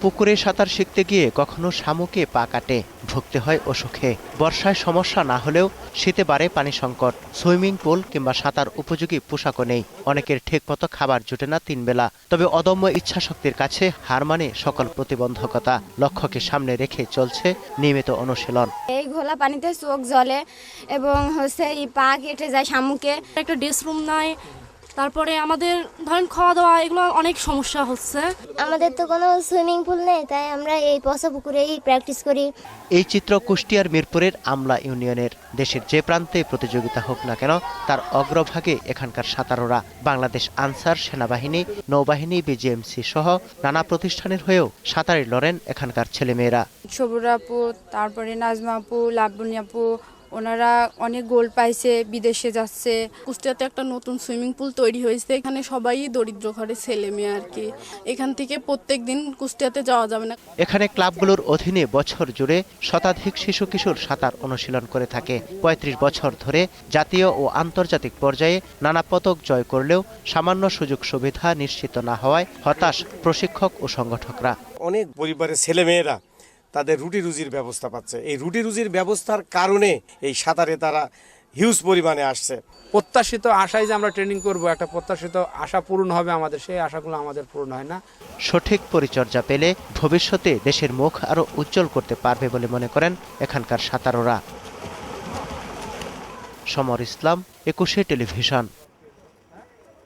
পুকুরে সাঁতার শিখতে গিয়ে কখনো শামুকে পা কাটে, ভুগতে হয় অসুখে। বর্ষায় সমস্যা না হলেও শীতে বাড়ে পানি সংকট। সুইমিং পুল কিংবা সাঁতার উপযোগী পোশাকও নেই। অনেকের ঠিকমতো খাবার জুটে না 3 বেলা। তবে অদম্য ইচ্ছাশক্তির কাছে হার মানে সকল প্রতিবন্ধকতা। লক্ষ্যকে সামনে রেখে চলছে নিয়মিত অনুশীলন। এই ঘোলা পানিতে চোখ জ্বলে এবং এই পা কেটে যায় শামুকে। একটা ড্রেস রুম নাই, তারপরে আমাদের ধরেন খাওয়া দাওয়া এগুলো অনেক সমস্যা হচ্ছে। আমাদের তো কোনো সুইমিং পুল নেই, তাই আমরা এই পশা পুকুরেই প্র্যাকটিস করি। এই চিত্র কুষ্টিয়ার মিরপুরের আমলা ইউনিয়নের। দেশের যে প্রান্তে প্রতিযোগিতা হোক না কেন, তার অগ্রভাগে এখানকার সাঁতারুরা। বাংলাদেশ আনসার, সেনাবাহিনী, নৌবাহিনী, বিজিএমসি সহ নানা প্রতিষ্ঠানের হয়েও সাঁতারে লড়েন এখানকার ছেলেমেয়েরা। সবুর আপু, তারপরে নাজমা আপু, লাবণী আপু, ওনারা অনেক গোল্ড পাইছে, বিদেশে যাচ্ছে। কুষ্টিয়াতে একটা নতুন সুইমিং পুল তৈরি হয়েছে, এখানে সবাই দরিদ্র ঘরের ছেলে মেয়ে আর কি। এখান থেকে প্রত্যেক দিন কুষ্টিয়াতে যাওয়া যাবে না। এখানে ক্লাবগুলোর অধীনে বছর জুড়ে শতাধিক শিশু কিশোর সাঁতার অনুশীলন করে থাকে। ৩৫ বছর ধরে জাতীয় ও আন্তর্জাতিক পর্যায়ে নানা পদক জয় করলেও সামান্য সুযোগ সুবিধা নিশ্চিত না হওয়ায় হতাশ প্রশিক্ষক ও সংগঠকরা। অনেক পরিবারের ছেলেমেয়েরা তাদের রুটি রুজির ব্যবস্থা পাচ্ছে। এই রুটি রুজির ব্যবস্থার কারণে এই সাঁতারে তারা হিউজ পরিমাণে আসছে। প্রত্যাশিত আশায় যে আমরা ট্রেনিং করব, একটা প্রত্যাশিত আশা পূরণ হবে আমাদের, সেই আশাগুলো আমাদের পূরণ হয় না। সঠিক পরিচর্যা পেলে ভবিষ্যতে দেশের মুখ আরও উজ্জ্বল করতে পারবে বলে মনে করেন এখানকার সাঁতারুরা। সমর ইসলাম, 21 টেলিভিশন।